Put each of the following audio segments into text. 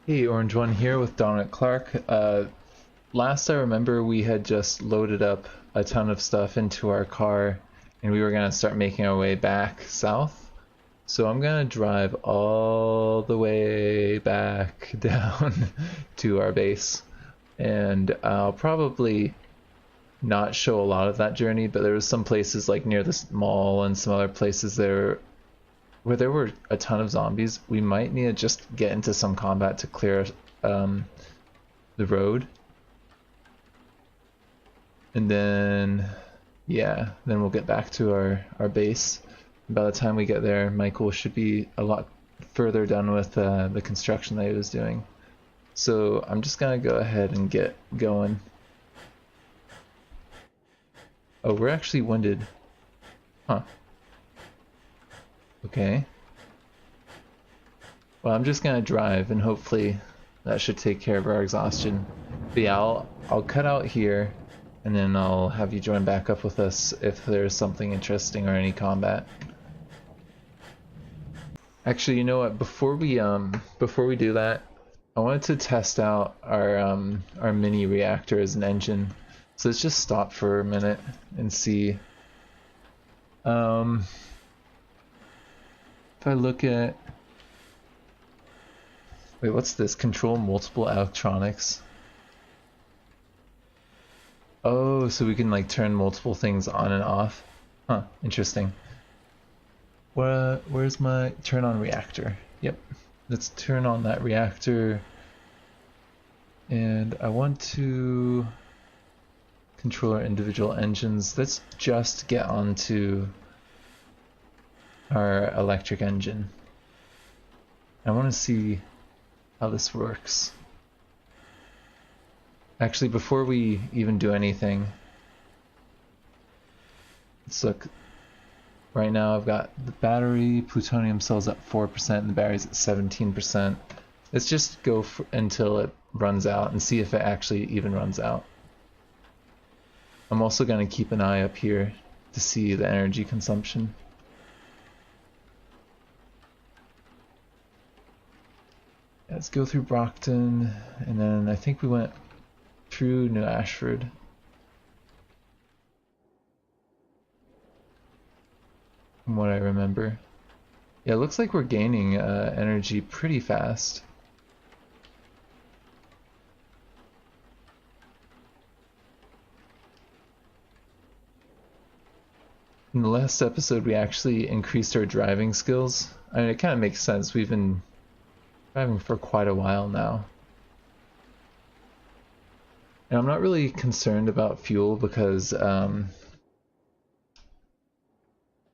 Hey, Orange One here with Dominic Clark. Last I remember, we had just loaded up a ton of stuff into our car and we were going to start making our way back south. So I'm going to drive all the way back down to our base. And I'll probably not show a lot of that journey, but there was some places like near this mall and some other places there where there were a ton of zombies. We might need to just get into some combat to clear the road. And then, yeah, then we'll get back to our base. By the time we get there, Michael should be a lot further done with the construction that he was doing. So I'm just gonna go ahead and get going. Oh, we're actually winded. Huh. Okay. Well, I'm just gonna drive and hopefully that should take care of our exhaustion. But yeah, I'll cut out here and then I'll have you join back up with us if there's something interesting or any combat. Actually, you know what? Before we do that, I wanted to test out our mini reactor as an engine. So let's just stop for a minute and see. If I look at... Wait, what's this? Control multiple electronics. Oh, so we can like turn multiple things on and off. Huh, interesting. Where's my turn on reactor? Yep, let's turn on that reactor. And I want to control our individual engines. Let's just get onto our electric engine. I want to see how this works. Actually, before we even do anything, let's look. Right now I've got the battery, plutonium cells at 4% and the battery's at 17%. Let's just go until it runs out and see if it actually even runs out. I'm also going to keep an eye up here to see the energy consumption. Let's go through Brockton, and then I think we went through New Ashford. From what I remember. Yeah, it looks like we're gaining energy pretty fast. In the last episode, we actually increased our driving skills. I mean, it kind of makes sense. We've been driving for quite a while now. And I'm not really concerned about fuel because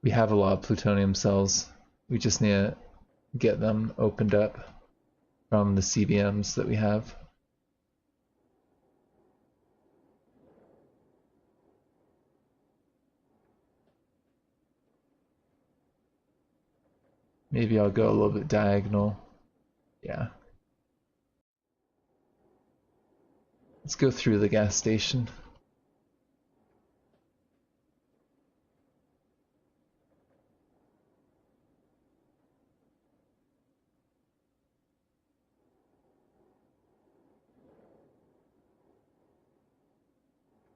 we have a lot of plutonium cells. We just need to get them opened up from the CBMs that we have. Maybe I'll go a little bit diagonal. Yeah. Let's go through the gas station.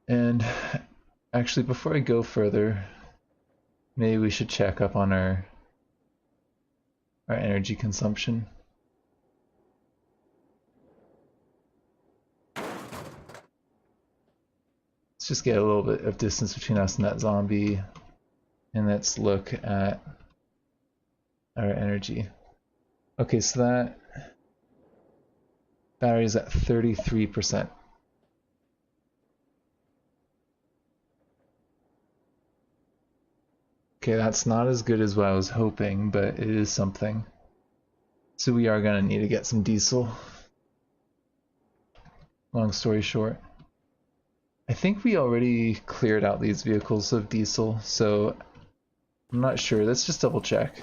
And actually, before I go further, maybe we should check up on our energy consumption. Let's just get a little bit of distance between us and that zombie, and let's look at our energy. Okay, so that battery is at 33%. Okay, that's not as good as what I was hoping, but it is something. So we are gonna need to get some diesel. Long story short. I think we already cleared out these vehicles of diesel, so I'm not sure. Let's just double check.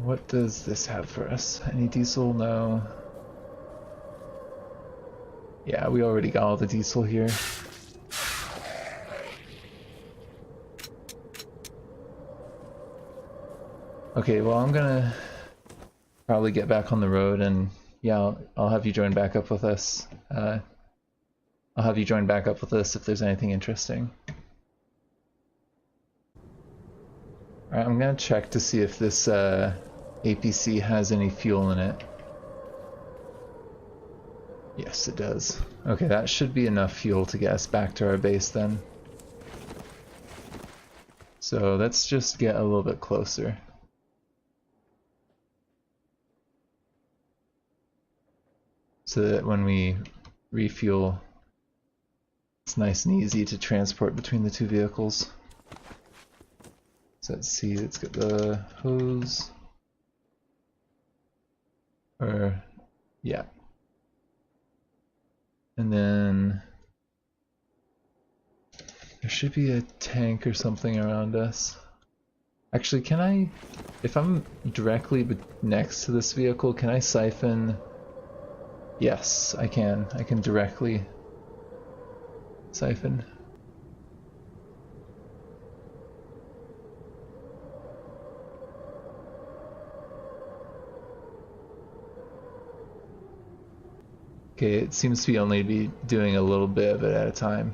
What does this have for us? Any diesel? No. Yeah, we already got all the diesel here. Okay, well I'm gonna probably get back on the road, and yeah, I'll have you join back up with us. I'll have you join back up with us if there's anything interesting. Alright, I'm gonna check to see if this APC has any fuel in it. Yes, it does. Okay, that should be enough fuel to get us back to our base then. So let's just get a little bit closer. So that when we refuel, it's nice and easy to transport between the two vehicles. So let's see, let's get the hose. Yeah. And then there should be a tank or something around us. Actually, can I, if I'm directly next to this vehicle, can I siphon? Yes, I can. I can directly siphon. Okay, it seems to be only be doing a little bit of it at a time.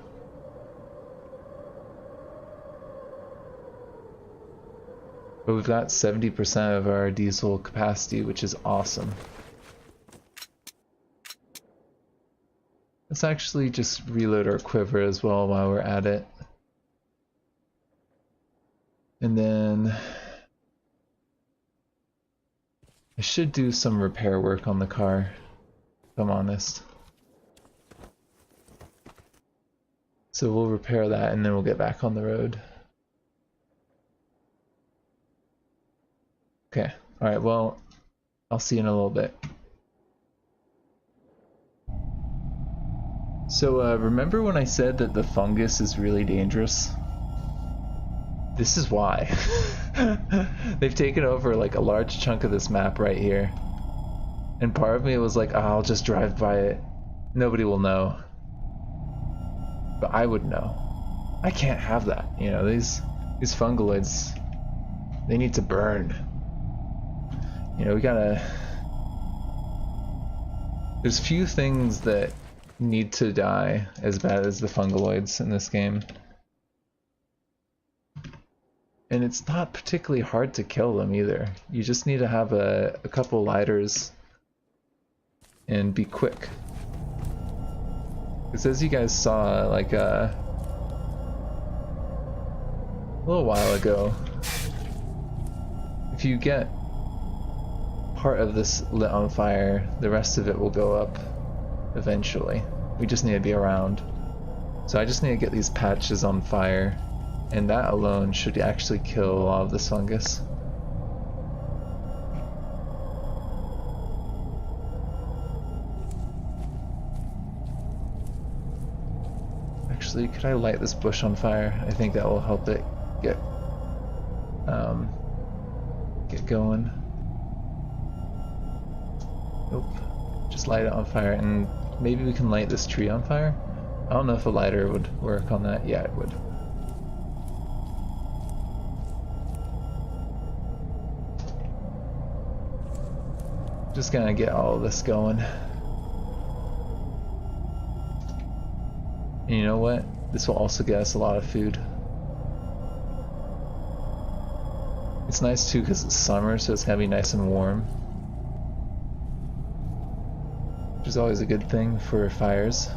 But we've got 70% of our diesel capacity, which is awesome. Let's actually just reload our quiver as well while we're at it. And then I should do some repair work on the car, if I'm honest. So we'll repair that and then we'll get back on the road. Okay, alright, well, I'll see you in a little bit. So remember when I said that the fungus is really dangerous? This is why. They've taken over like a large chunk of this map right here. And part of me was like, oh, I'll just drive by it. Nobody will know. But I would know. I can't have that. You know, these fungaloids, they need to burn. You know, we gotta... There's few things that need to die as bad as the fungaloids in this game. And it's not particularly hard to kill them either. You just need to have a couple lighters and be quick. Because as you guys saw like a little while ago, if you get part of this lit on fire, the rest of it will go up eventually. We just need to be around. So I just need to get these patches on fire, and that alone should actually kill a lot of this fungus. Actually, could I light this bush on fire? I think that will help it get going. Nope. Just light it on fire, and maybe we can light this tree on fire? I don't know if a lighter would work on that. Yeah, it would. Just gonna get all of this going. And you know what? This will also get us a lot of food. It's nice too because it's summer, so it's gonna be nice and warm. Which is always a good thing for fires.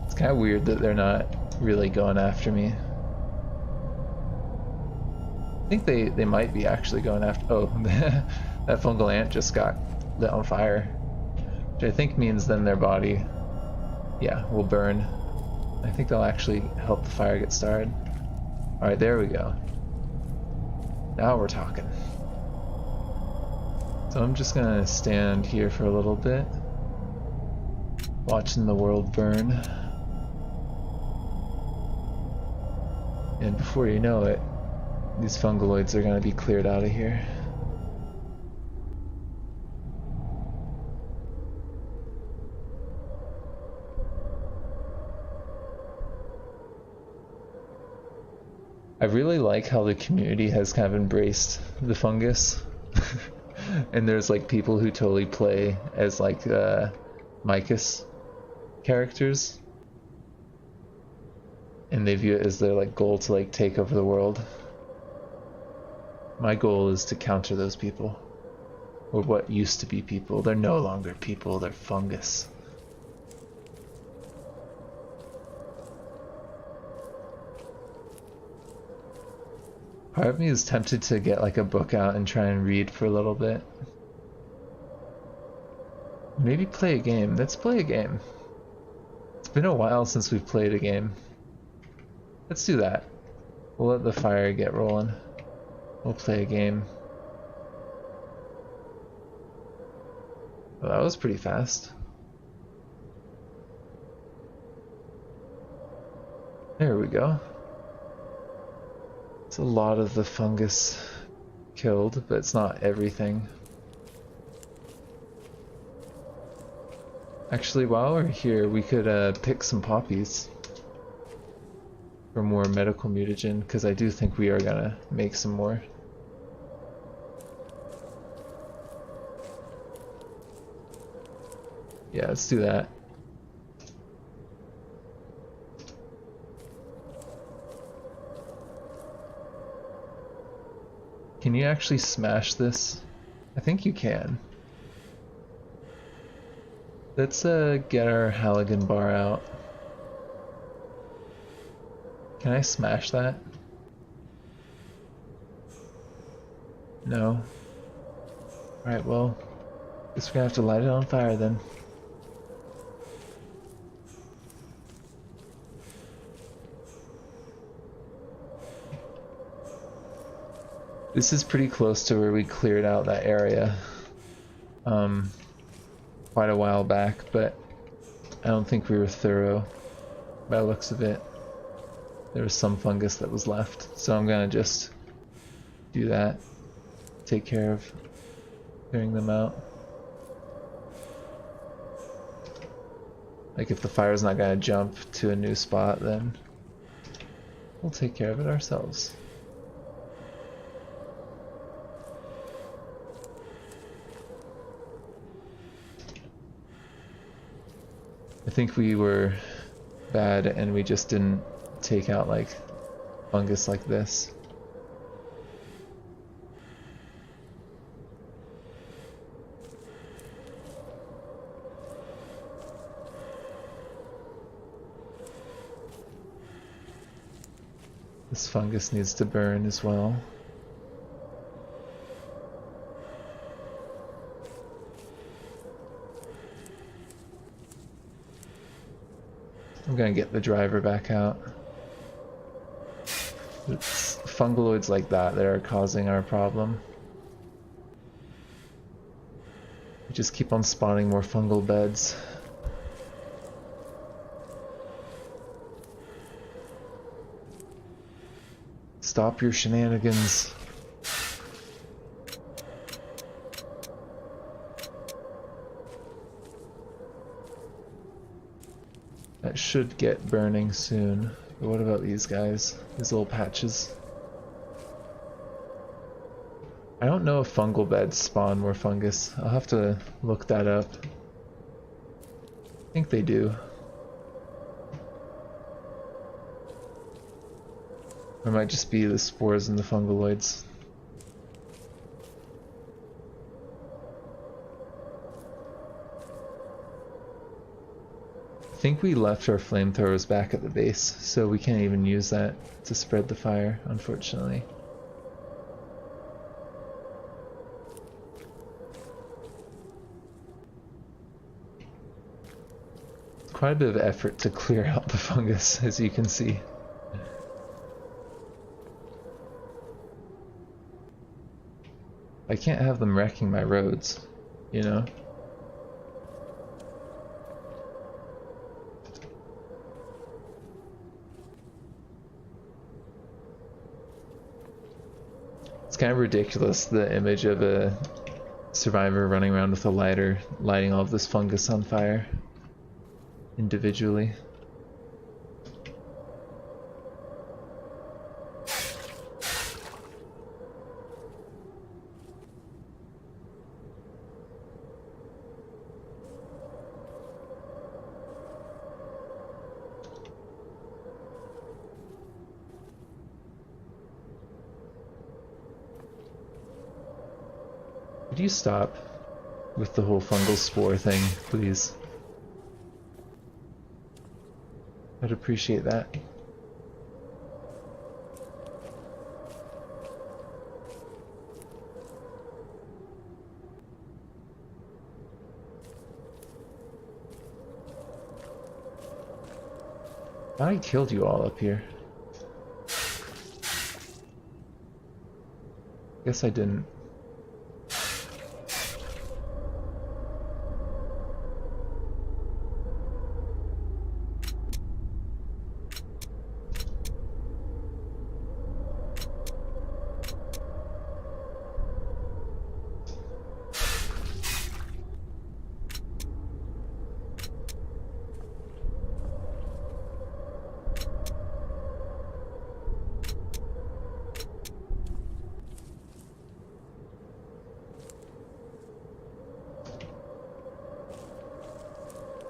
It's kind of weird that they're not really going after me. I think they might be actually going after... Oh, that fungal ant just got lit on fire. Which I think means then their body, yeah, will burn. I think they'll actually help the fire get started. Alright, there we go. Now we're talking. So I'm just gonna stand here for a little bit, watching the world burn. And before you know it, These fungaloids are gonna be cleared out of here. I really like how the community has kind of embraced the fungus. And there's like people who totally play as like Micus characters. And they view it as their like goal to like take over the world. My goal is to counter those people. Or what used to be people. They're no longer people, they're fungus. Part of me is tempted to get like a book out and try and read for a little bit. Maybe play a game. Let's play a game. It's been a while since we've played a game. Let's do that. We'll let the fire get rolling. We'll play a game. Well, that was pretty fast. There we go. It's a lot of the fungus killed, but it's not everything. Actually, while we're here, we could pick some poppies for more medical mutagen, because I do think we are gonna make some more. Yeah, let's do that. Can you actually smash this? I think you can. Let's get our Halligan bar out. Can I smash that? No. Alright, well, guess we're gonna have to light it on fire then. This is pretty close to where we cleared out that area quite a while back, but I don't think we were thorough by the looks of it. There was some fungus that was left, so I'm gonna just do that. Take care of clearing them out. Like if the fire's not gonna jump to a new spot, then we'll take care of it ourselves. I think we were bad and we just didn't take out like fungus like this. This fungus needs to burn as well. I'm gonna get the driver back out. It's fungaloids like that that are causing our problem. We just keep on spawning more fungal beds. Stop your shenanigans. That should get burning soon. But what about these guys? These little patches? I don't know if fungal beds spawn more fungus. I'll have to look that up. I think they do. Or it might just be the spores and the fungaloids. I think we left our flamethrowers back at the base, so we can't even use that to spread the fire, unfortunately. It's quite a bit of effort to clear out the fungus, as you can see. I can't have them wrecking my roads, you know? It's kind of ridiculous, the image of a survivor running around with a lighter, lighting all of this fungus on fire individually. Could you stop with the whole fungal spore thing, please? I'd appreciate that. I killed you all up here. Guess I didn't.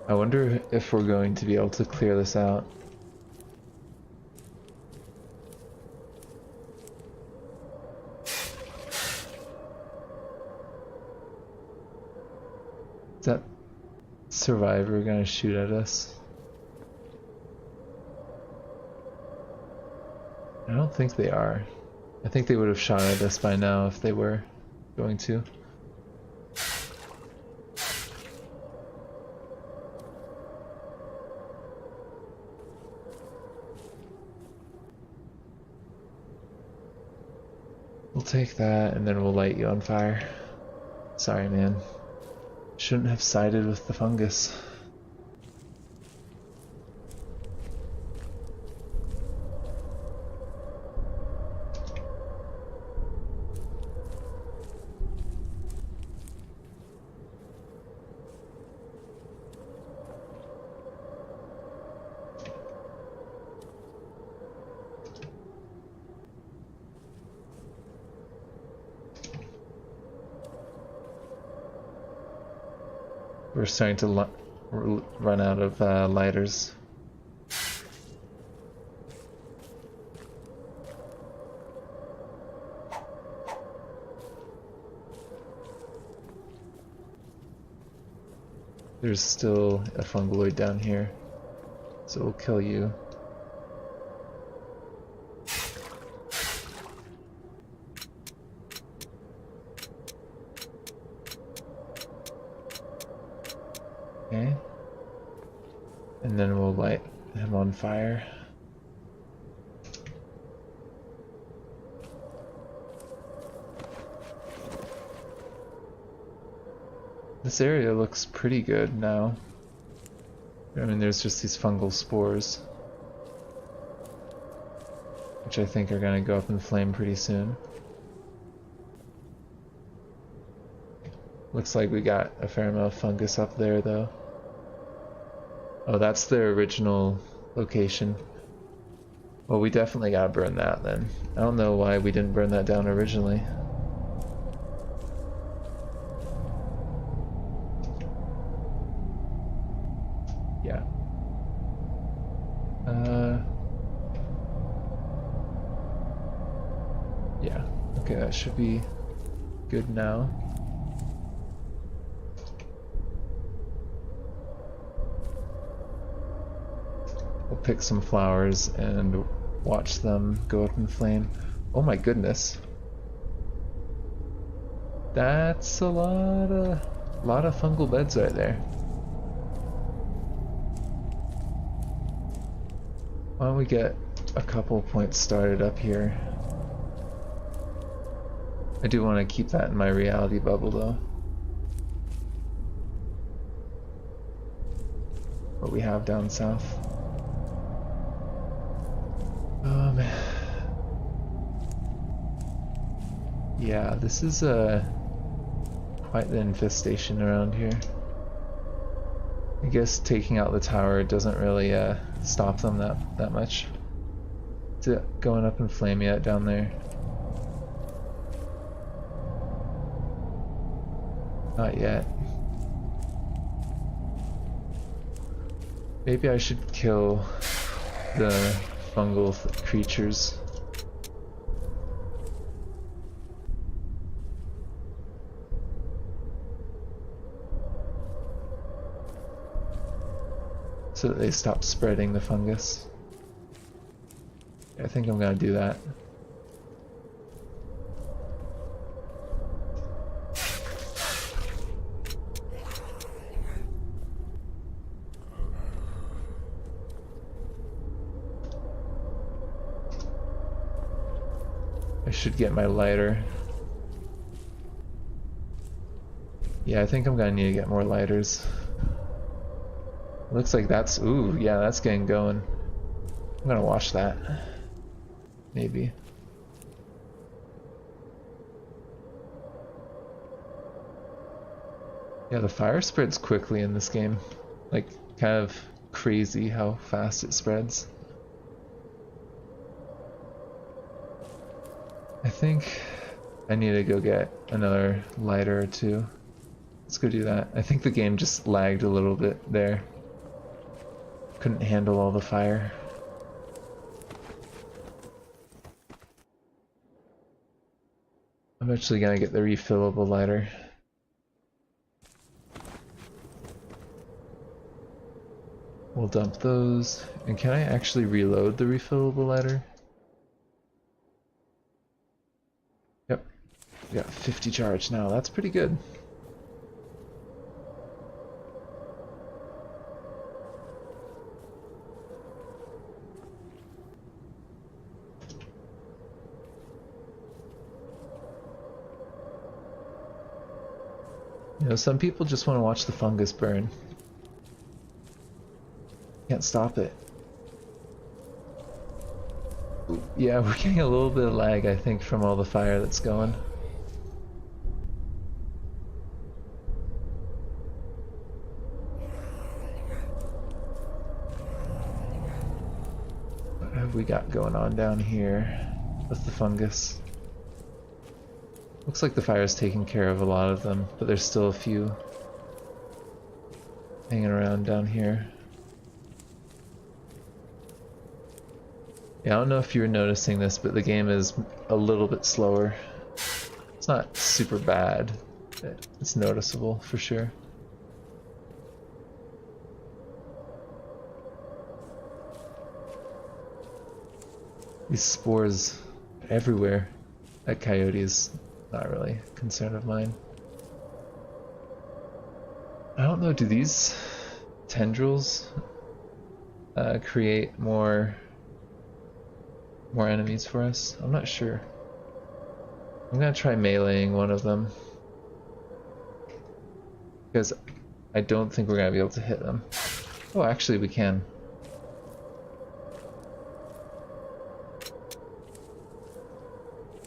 I wonder if we're going to be able to clear this out. Is that survivor gonna shoot at us? I don't think they are. I think they would have shot at us by now if they were going to. We'll take that and then we'll light you on fire. Sorry, man. Shouldn't have sided with the fungus. We're starting to run out of lighters. There's still a fungoid down here, so we'll kill you. Okay. And then we'll light him on fire. This area looks pretty good now. I mean, there's just these fungal spores, which I think are gonna go up in flame pretty soon. Looks like we got a fair amount of fungus up there, though. Oh, that's their original location. Well, we definitely gotta burn that then. I don't know why we didn't burn that down originally. Yeah. Yeah. Okay, that should be good now. We'll pick some flowers and watch them go up in flame. Oh my goodness. That's a lot of fungal beds right there. Why don't we get a couple points started up here? I do want to keep that in my reality bubble though. What we have down south. Yeah, this is quite the infestation around here. I guess taking out the tower doesn't really stop them that much. Is it going up in flame yet down there? Not yet. Maybe I should kill the fungal creatures. So that they stop spreading the fungus. I think I'm gonna do that. I should get my lighter. Yeah, I think I'm gonna need to get more lighters. Looks like that's, ooh, yeah, that's getting going. I'm gonna watch that. Maybe. Yeah, the fire spreads quickly in this game. Like, kind of crazy how fast it spreads. I think I need to go get another lighter or two. Let's go do that. I think the game just lagged a little bit there. Couldn't handle all the fire. I'm actually gonna get the refillable lighter. We'll dump those. And can I actually reload the refillable lighter? Yep. We got 50 charge now. That's pretty good. You know, some people just want to watch the fungus burn. Can't stop it. Ooh, yeah, we're getting a little bit of lag, I think, from all the fire that's going. What have we got going on down here with the fungus? Looks like the fire's taking care of a lot of them, but there's still a few hanging around down here. Yeah, I don't know if you're noticing this, but the game is a little bit slower. It's not super bad, but it's noticeable for sure. These spores everywhere. That coyote is not really a concern of mine. I don't know, do these tendrils create more enemies for us? I'm not sure. I'm gonna try meleeing one of them, because I don't think we're gonna be able to hit them. Oh, actually we can.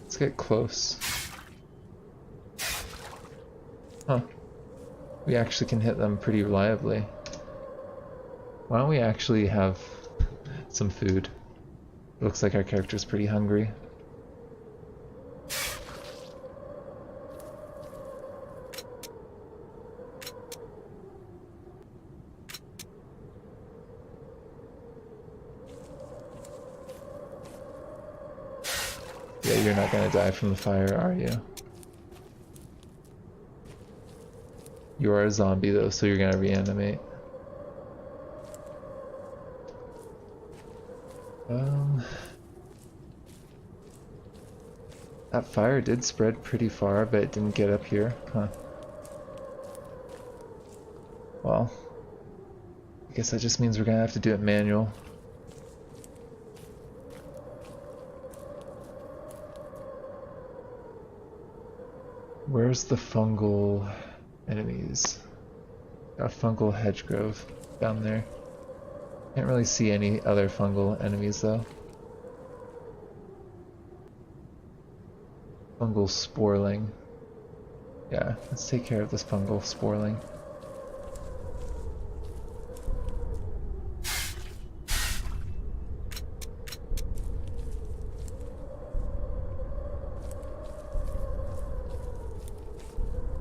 Let's get close. Huh. We actually can hit them pretty reliably. Why don't we actually have some food? It looks like our character's pretty hungry. Yeah, you're not gonna die from the fire, are you? You are a zombie though, so you're gonna reanimate. That fire did spread pretty far, but it didn't get up here, huh? Well, I guess that just means we're gonna have to do it manual. Where's the fungal enemies? Got a fungal hedgegrove down there. Can't really see any other fungal enemies though. Fungal sporling. Yeah, let's take care of this fungal sporling.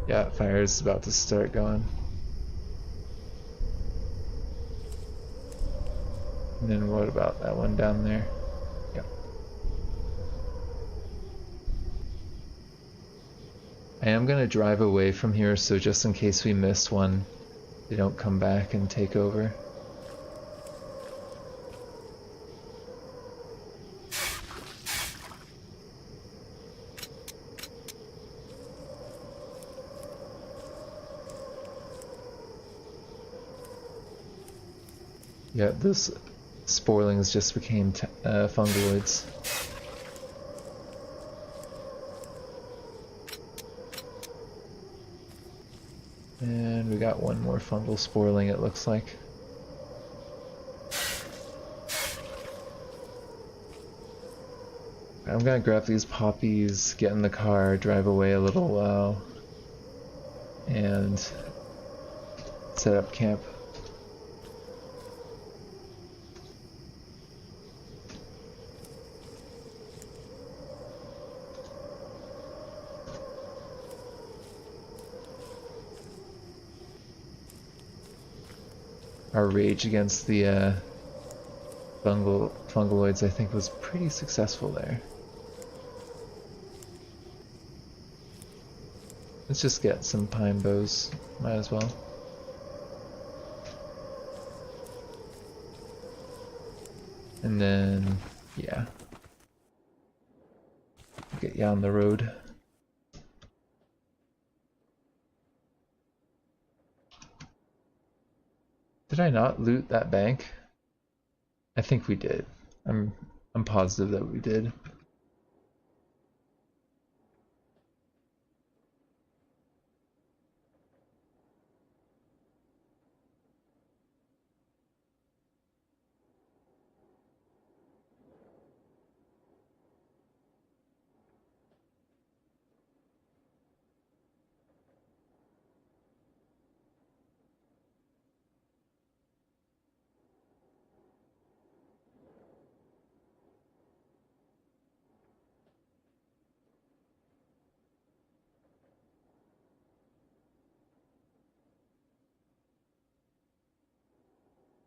Yeah, fire is about to start going. And then what about that one down there? Yeah. I am gonna drive away from here, so just in case we miss one, they don't come back and take over. Yeah, those sporlings just became fungoids. And we got one more fungal sporling, it looks like. I'm gonna grab these poppies, get in the car, drive away a little while, and set up camp. Our rage against the fungoids, I think, was pretty successful there. Let's just get some pine bows, might as well. And then, yeah, get you on the road. Did I not loot that bank? I think we did. I'm positive that we did.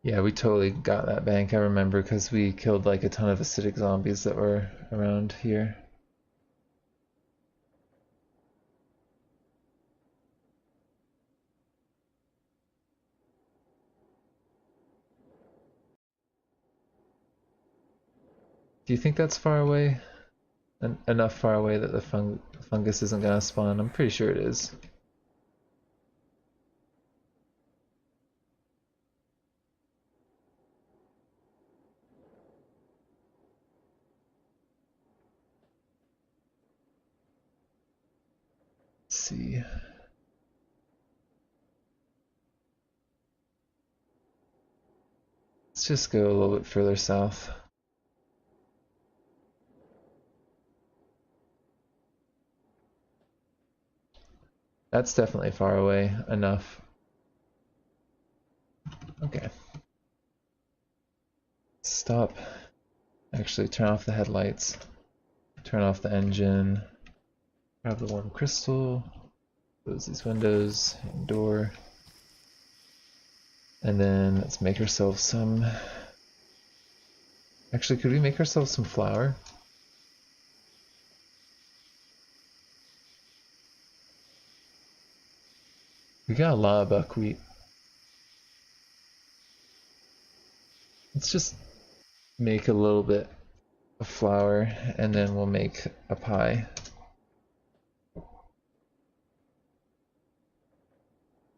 Yeah, we totally got that bank, I remember, because we killed like a ton of acidic zombies that were around here. Do you think that's far away? Enough far away that the fungus isn't gonna spawn? I'm pretty sure it is. Let's see. Let's just go a little bit further south. That's definitely far away enough. Okay. Stop. Actually, turn off the headlights. Turn off the engine. Grab the warm crystal. Close these windows and door. And then let's make ourselves some... Actually, could we make ourselves some flour? We got a lot of buckwheat. Let's just make a little bit of flour and then we'll make a pie.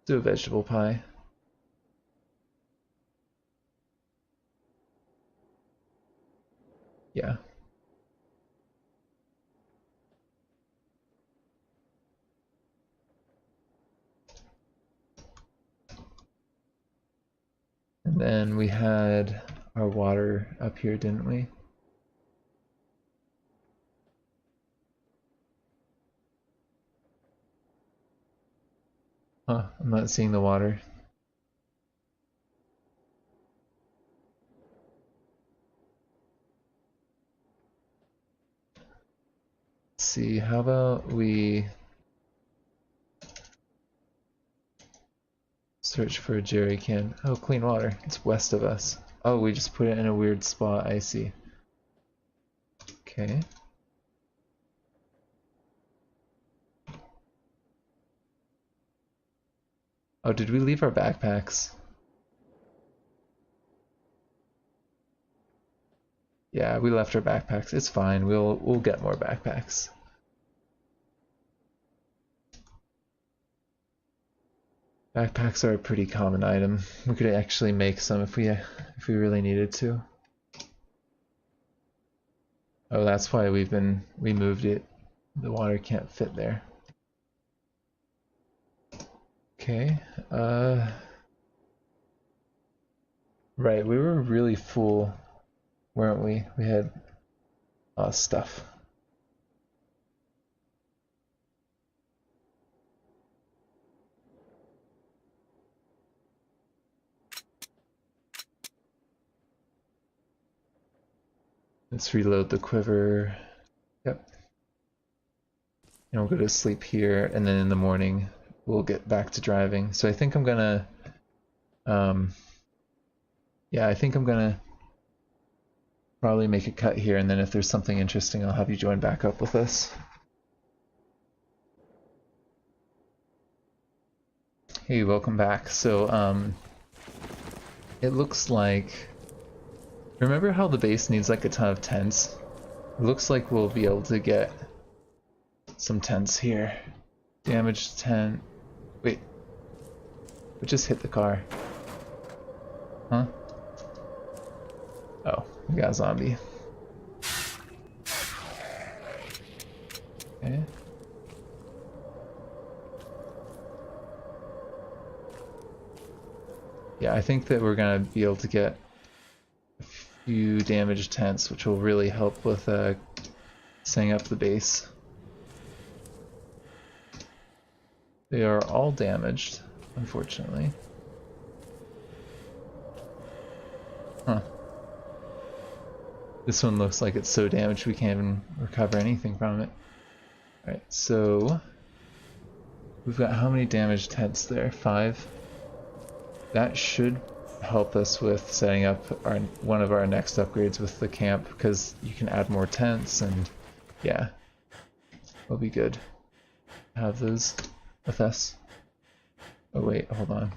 Do a vegetable pie. Yeah. And then we had our water up here, didn't we? Huh, I'm not seeing the water. Let's see, how about we search for a jerry can. Oh, clean water. It's west of us. Oh, we just put it in a weird spot, I see. Okay. Oh, did we leave our backpacks? Yeah, we left our backpacks. It's fine. We'll get more backpacks. Backpacks are a pretty common item. We could actually make some if we really needed to. Oh, that's why we moved it. The water can't fit there. Okay. Right, we were really full, weren't we? We had stuff. Let's reload the quiver. Yep. And we'll go to sleep here, and then in the morning we'll get back to driving. So I think I'm gonna, yeah, I think I'm gonna probably make a cut here, and then if there's something interesting, I'll have you join back up with us. Hey, welcome back. So, it looks like, remember how the base needs like a ton of tents? It looks like we'll be able to get some tents here. Damaged tent. Wait. We just hit the car. Huh? Oh, we got a zombie. Okay. Yeah, I think that we're gonna be able to get a few damaged tents, which will really help with setting up the base. They are all damaged, unfortunately. Huh. This one looks like it's so damaged we can't even recover anything from it. Alright, so we've got how many damaged tents there? 5. That should help us with setting up one of our next upgrades with the camp, because you can add more tents, and yeah, it'll be good to have those with us. Oh wait, hold on.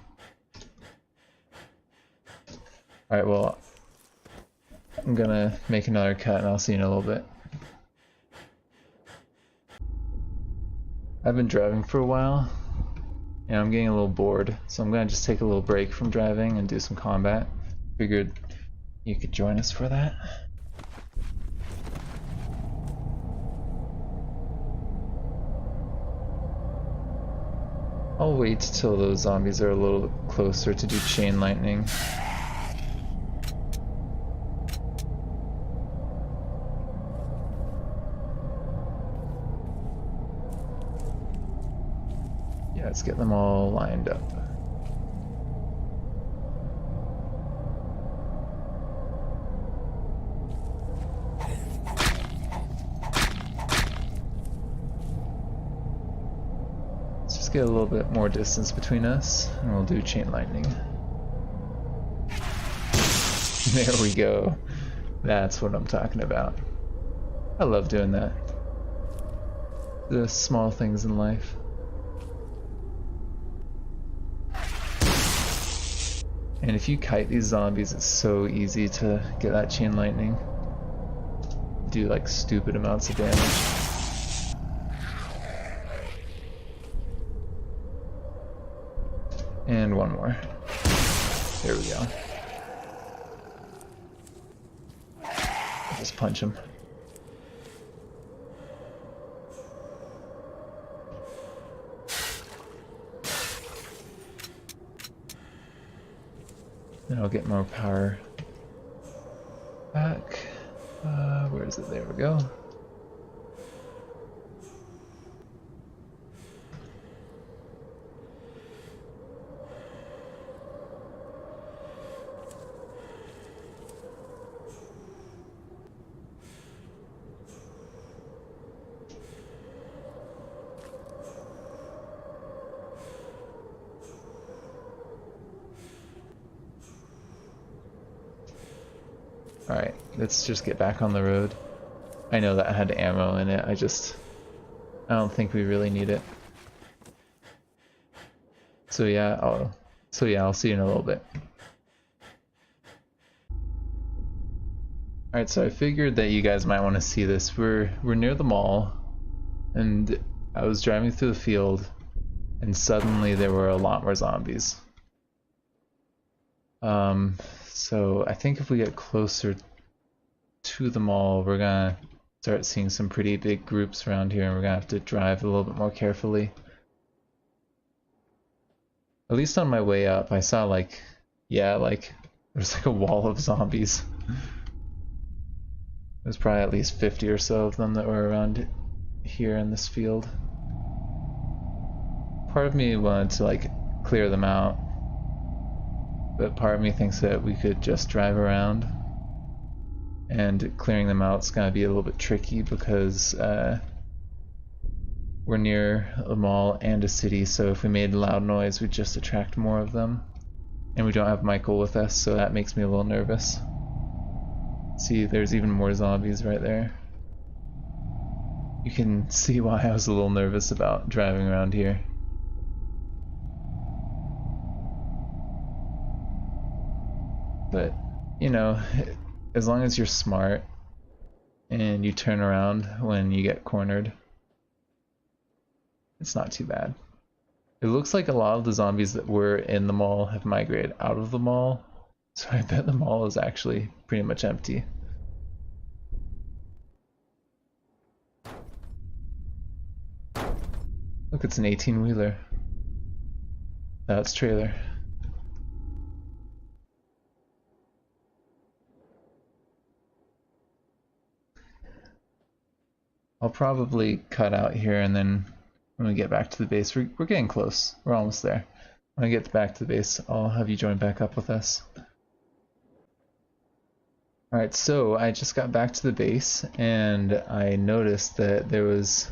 Alright, well, I'm gonna make another cut and I'll see you in a little bit. I've been driving for a while and I'm getting a little bored, so I'm gonna just take a little break from driving and do some combat. Figured you could join us for that. I'll wait till those zombies are a little closer to do chain lightning. Yeah, let's get them all lined up. Get a little bit more distance between us, and we'll do chain lightning. There we go. That's what I'm talking about. I love doing that. The small things in life. And if you kite these zombies, it's so easy to get that chain lightning. Do like stupid amounts of damage. And one more. There we go. I'll just punch him. And I'll get more power back. Where is it? There we go. Alright, let's just get back on the road. I know that had ammo in it, I don't think we really need it. So yeah, I'll see you in a little bit. Alright, so I figured that you guys might want to see this. We're near the mall, and I was driving through the field, and suddenly there were a lot more zombies. So I think if we get closer to the mall, we're gonna start seeing some pretty big groups around here, and we're gonna have to drive a little bit more carefully. At least on my way up, I saw like, yeah, like, there's like a wall of zombies. There's probably at least 50 or so of them that were around here in this field. Part of me wanted to like clear them out, but part of me thinks that we could just drive around, and clearing them out is gonna be a little bit tricky because we're near a mall and a city, so if we made loud noise we'd just attract more of them. And we don't have Michael with us, so that makes me a little nervous. See, there's even more zombies right there. You can see why I was a little nervous about driving around here. But, you know, as long as you're smart and you turn around when you get cornered, it's not too bad. It looks like a lot of the zombies that were in the mall have migrated out of the mall, so I bet the mall is actually pretty much empty. Look, it's an 18-wheeler. That's trailer. I'll probably cut out here, and then when we get back to the base, we're getting close. We're almost there. When I get back to the base, I'll have you join back up with us. Alright, so I just got back to the base, and I noticed that there was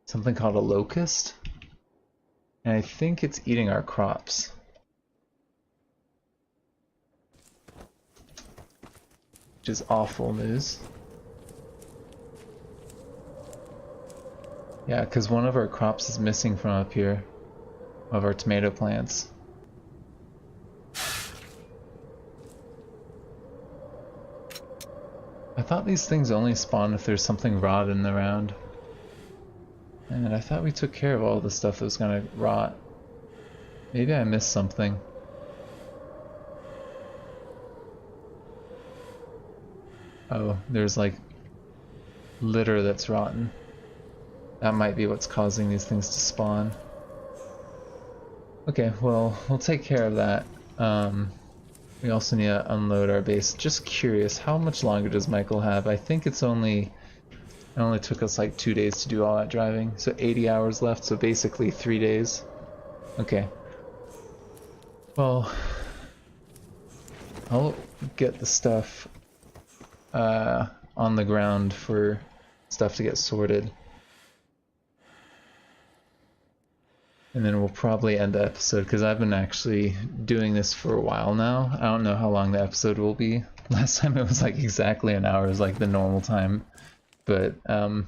something called a locust, and I think it's eating our crops. Which is awful news. Yeah, because one of our crops is missing from up here, of our tomato plants. I thought these things only spawn if there's something rotten around. And I thought we took care of all the stuff that was gonna rot. Maybe I missed something. Oh, there's like litter that's rotten. That might be what's causing these things to spawn. Okay, well, we'll take care of that. We also need to unload our base. Just curious, how much longer does Michael have? I think it only took us like 2 days to do all that driving. So 80 hours left, so basically 3 days. Okay. Well, I'll get the stuff on the ground for stuff to get sorted. And then we'll probably end the episode, because I've been actually doing this for a while now. I don't know how long the episode will be. Last time it was like exactly an hour, is like the normal time. But, I mean,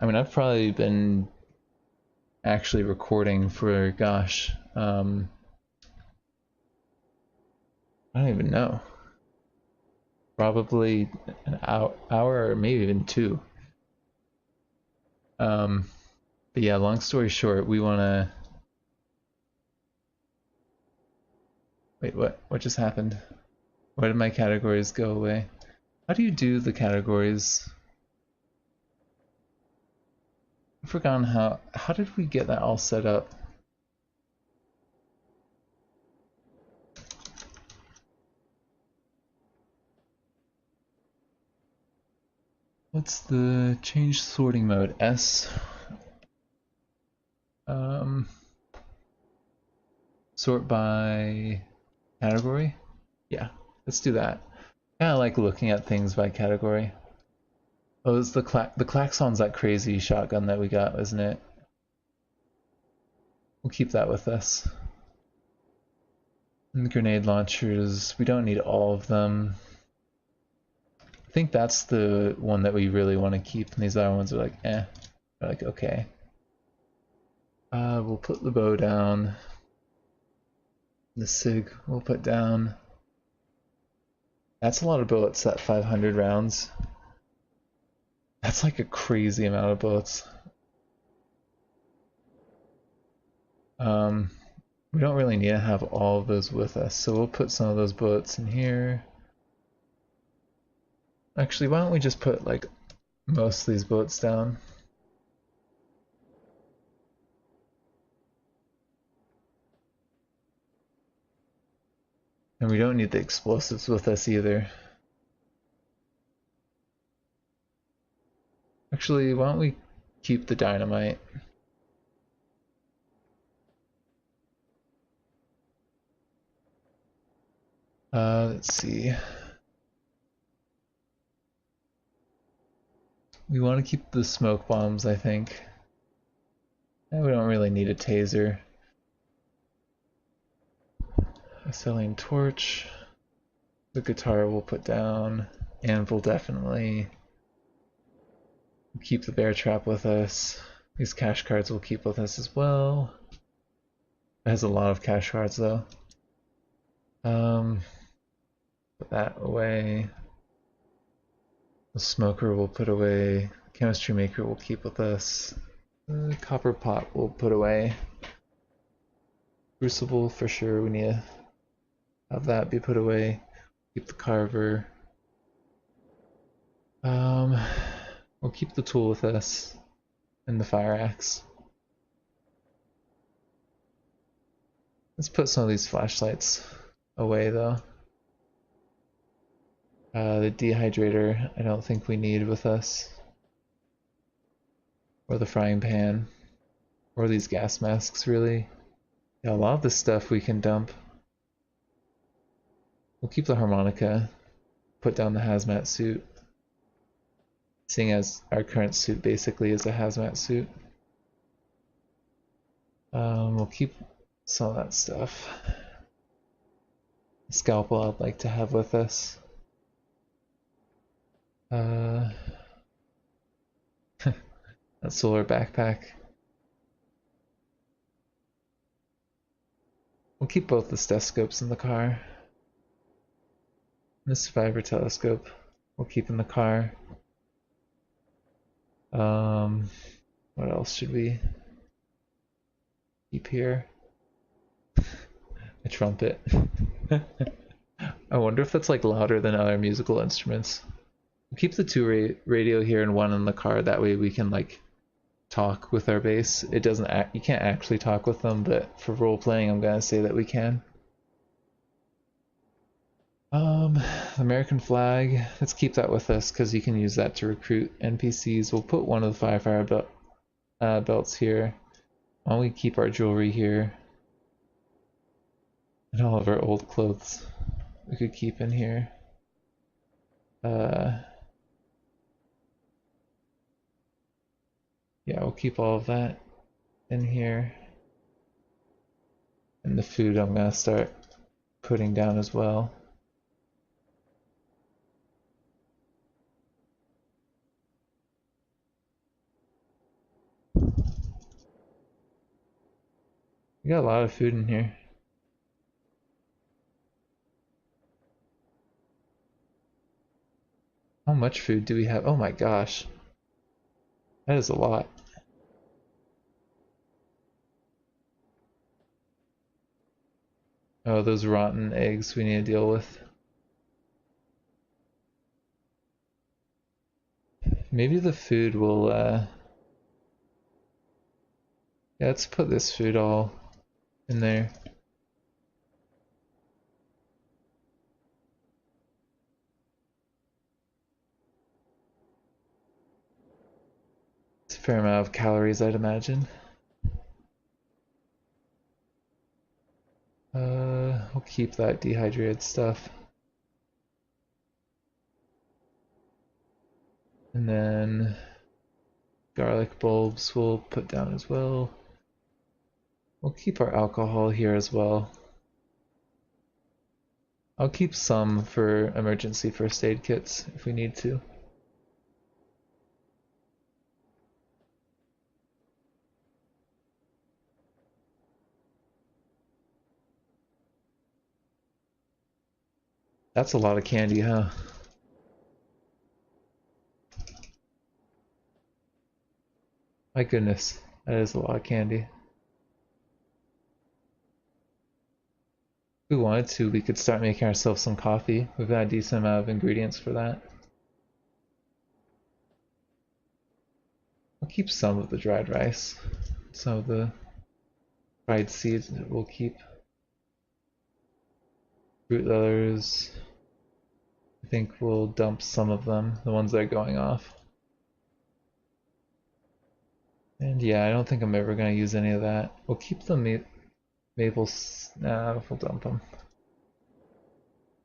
I've probably been actually recording for, gosh, I don't even know. Probably an hour or maybe even 2. But yeah, long story short, we want to... Wait, what just happened? Why did my categories go away? How do you do the categories? I've forgotten how did we get that all set up? What's the change sorting mode? S. Sort by category? Yeah, let's do that. Kinda like looking at things by category. Oh, it's the Klaxon's that crazy shotgun that we got, isn't it? We'll keep that with us. And the grenade launchers, we don't need all of them. think that's the one that we really want to keep, and these other ones are like, eh. They're like, okay. We'll put the bow down. The SIG we'll put down. That's a lot of bullets, that 500 rounds. That's like a crazy amount of bullets. We don't really need to have all of those with us, so we'll put some of those bullets in here. Actually, why don't we just put like most of these bullets down? And we don't need the explosives with us either. Actually, why don't we keep the dynamite? Let's see. We want to keep the smoke bombs, I think. And we don't really need a taser. Acetylene torch. The guitar we'll put down. Anvil definitely. We'll keep the bear trap with us. These cash cards we'll keep with us as well. It has a lot of cash cards though. Put that away. The smoker we'll put away. Chemistry maker we'll keep with us. The copper pot we'll put away. Crucible for sure, we need to have that be put away. Keep the carver. We'll keep the tool with us. And the fire axe. Let's put some of these flashlights away though. The dehydrator I don't think we need with us. Or the frying pan. Or these gas masks really. Yeah, a lot of this stuff we can dump. We'll keep the harmonica. Put down the hazmat suit. Seeing as our current suit basically is a hazmat suit. We'll keep some of that stuff. The scalpel I'd like to have with us. That solar backpack. We'll keep both the stethoscopes in the car. The survivor telescope we'll keep in the car. What else should we keep here? A trumpet. I wonder if that's like louder than other musical instruments. We'll keep the two radio here and one in the car, that way we can like talk with our bass. It doesn't you can't actually talk with them, but for role playing I'm gonna say that we can. American flag, let's keep that with us because you can use that to recruit NPCs. We'll put one of the firefighter belts here. Why don't we keep our jewelry here? And all of our old clothes we could keep in here. Yeah, we'll keep all of that in here. And the food I'm gonna start putting down as well. We got a lot of food in here. How much food do we have? Oh my gosh. That is a lot. Oh, those rotten eggs we need to deal with. Maybe the food will, yeah, let's put this food all in there. It's a fair amount of calories, I'd imagine. We'll keep that dehydrated stuff. And then garlic bulbs we'll put down as well. We'll keep our alcohol here as well. I'll keep some for emergency first aid kits if we need to. That's a lot of candy, huh? My goodness, that is a lot of candy. If we wanted to, we could start making ourselves some coffee. We've got a decent amount of ingredients for that. I'll keep some of the dried rice. Some of the dried seeds we'll keep. Fruit leathers. I think we'll dump some of them, the ones that are going off. And yeah, I don't think I'm ever going to use any of that. We'll keep the maples. Nah, we'll dump them.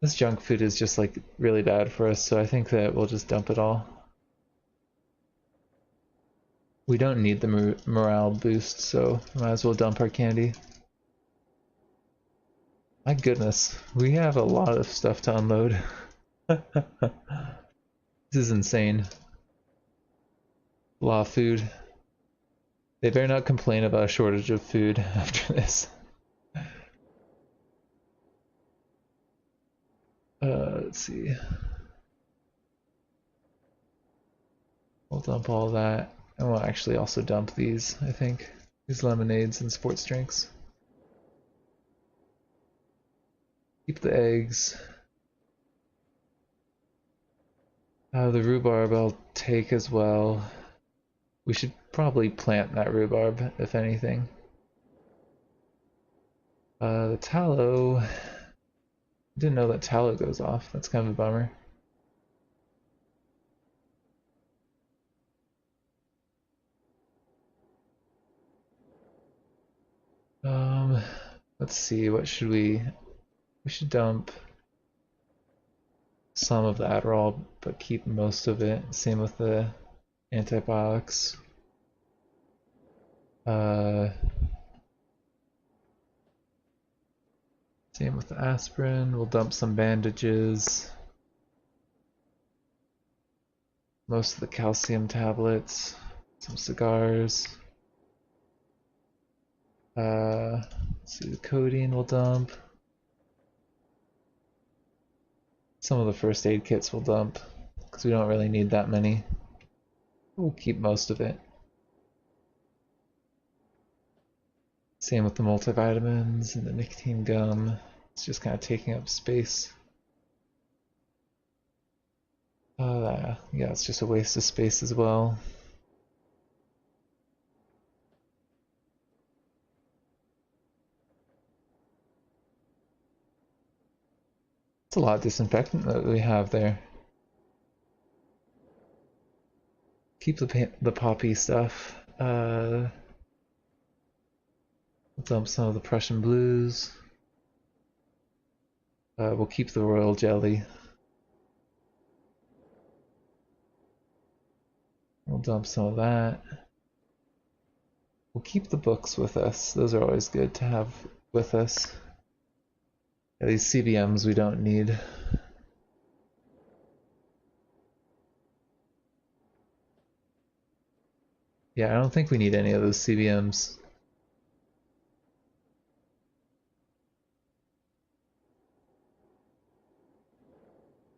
This junk food is just like really bad for us, so I think that we'll just dump it all. We don't need the morale boost, so might as well dump our candy. My goodness, we have a lot of stuff to unload. This is insane. A lot of food. They better not complain about a shortage of food after this. Let's see. We'll dump all that. And we'll actually also dump these, I think. These lemonades and sports drinks. Keep the eggs. The rhubarb I'll take as well. We should probably plant that rhubarb, if anything. The tallow... Didn't know that tallow goes off. That's kind of a bummer. Let's see, what should we... We should dump some of the Adderall, but keep most of it. Same with the antibiotics. Same with the aspirin. We'll dump some bandages. Most of the calcium tablets. Some cigars. Let's see, the codeine we'll dump. Some of the first aid kits we'll dump, because we don't really need that many. We'll keep most of it. Same with the multivitamins and the nicotine gum. It's just kind of taking up space. Yeah, it's just a waste of space as well. It's a lot of disinfectant that we have there. Keep the poppy stuff. We'll dump some of the Prussian blues. We'll keep the royal jelly. We'll dump some of that. We'll keep the books with us. Those are always good to have with us. Yeah, these CBMs we don't need. Yeah, I don't think we need any of those CBMs.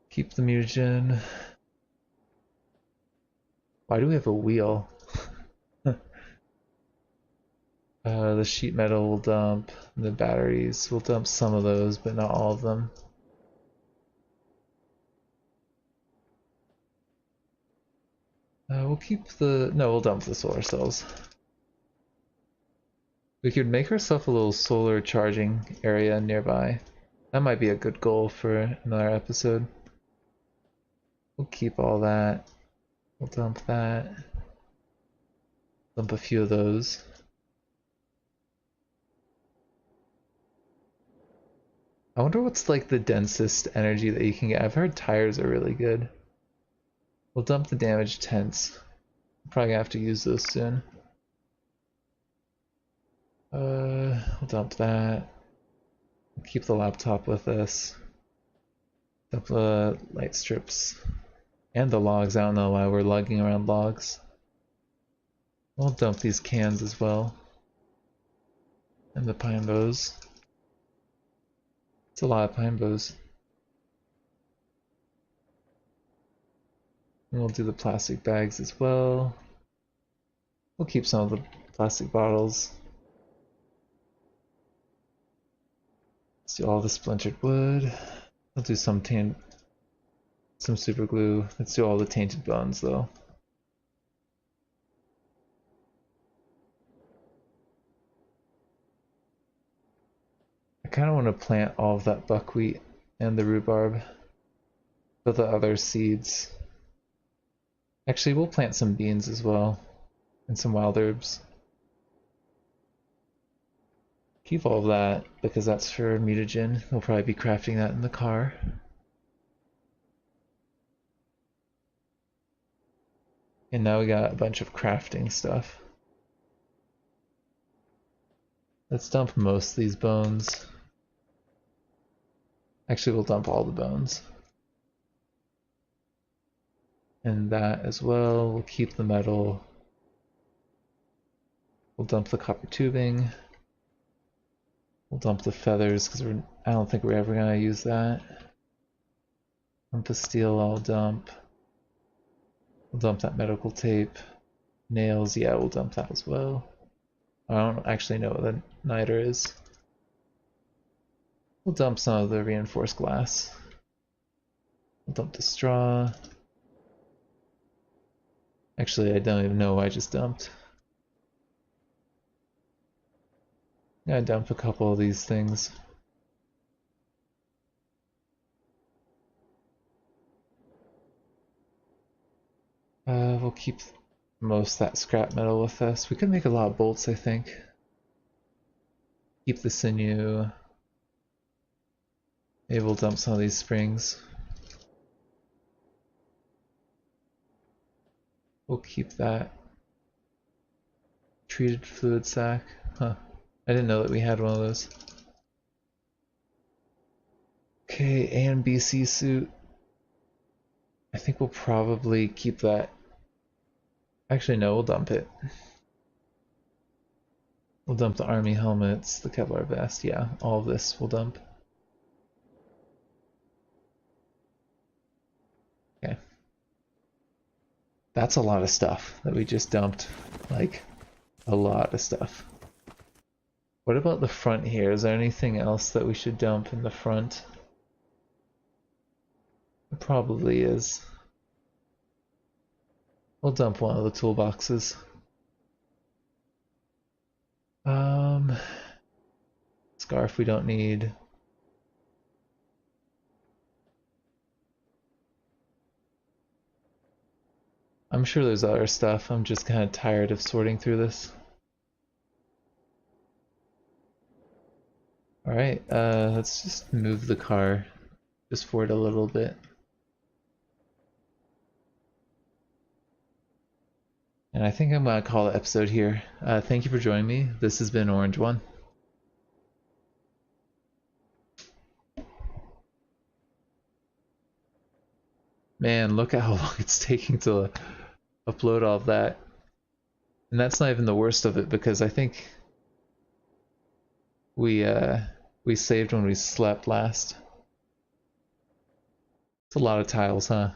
Keep the mutagen. Why do we have a wheel? The sheet metal will dump. The batteries, we'll dump some of those, but not all of them. We'll keep the... No, we'll dump the solar cells. We could make ourselves a little solar charging area nearby. That might be a good goal for another episode. We'll keep all that. We'll dump that. Dump a few of those. I wonder what's like the densest energy that you can get. I've heard tires are really good. We'll dump the damaged tents. Probably gonna have to use those soon. We'll dump that. We'll keep the laptop with us. Dump the light strips. And the logs. I don't know why we're lugging around logs. We'll dump these cans as well. And the pine boughs. It's a lot of pine boughs. And we'll do the plastic bags as well. We'll keep some of the plastic bottles. Let's do all the splintered wood. We'll do some super glue. Let's do all the tainted bones though. I kind of want to plant all of that buckwheat and the rhubarb for the other seeds. Actually, we'll plant some beans as well and some wild herbs. Keep all of that because that's for mutagen. We'll probably be crafting that in the car. And now we got a bunch of crafting stuff. Let's dump most of these bones. Actually, we'll dump all the bones. And that as well. We'll keep the metal. We'll dump the copper tubing. We'll dump the feathers because I don't think we're ever gonna use that. Dump the steel, I'll dump. We'll dump that medical tape. Nails, yeah, we'll dump that as well. I don't actually know what the niter is. We'll dump some of the reinforced glass. We'll dump the straw. Actually, I don't even know what I just dumped. I'm gonna dump a couple of these things. We'll keep most of that scrap metal with us. We could make a lot of bolts, I think. Keep the sinew. Maybe we'll dump some of these springs. We'll keep that. Treated fluid sac. Huh. I didn't know that we had one of those. Okay, A and BC suit. I think we'll probably keep that. Actually, no, we'll dump it. We'll dump the army helmets, the Kevlar vest, yeah, all of this we'll dump. Okay. That's a lot of stuff that we just dumped. Like, a lot of stuff. What about the front here? Is there anything else that we should dump in the front? It probably is. We'll dump one of the toolboxes. Scarf we don't need. I'm sure there's other stuff. I'm just kind of tired of sorting through this. Alright, let's just move the car just forward a little bit. And I think I'm going to call the episode here. Thank you for joining me. This has been Orange One. Man, look at how long it's taking to upload all of that. And that's not even the worst of it because I think we saved when we slept last. It's a lot of tiles, huh?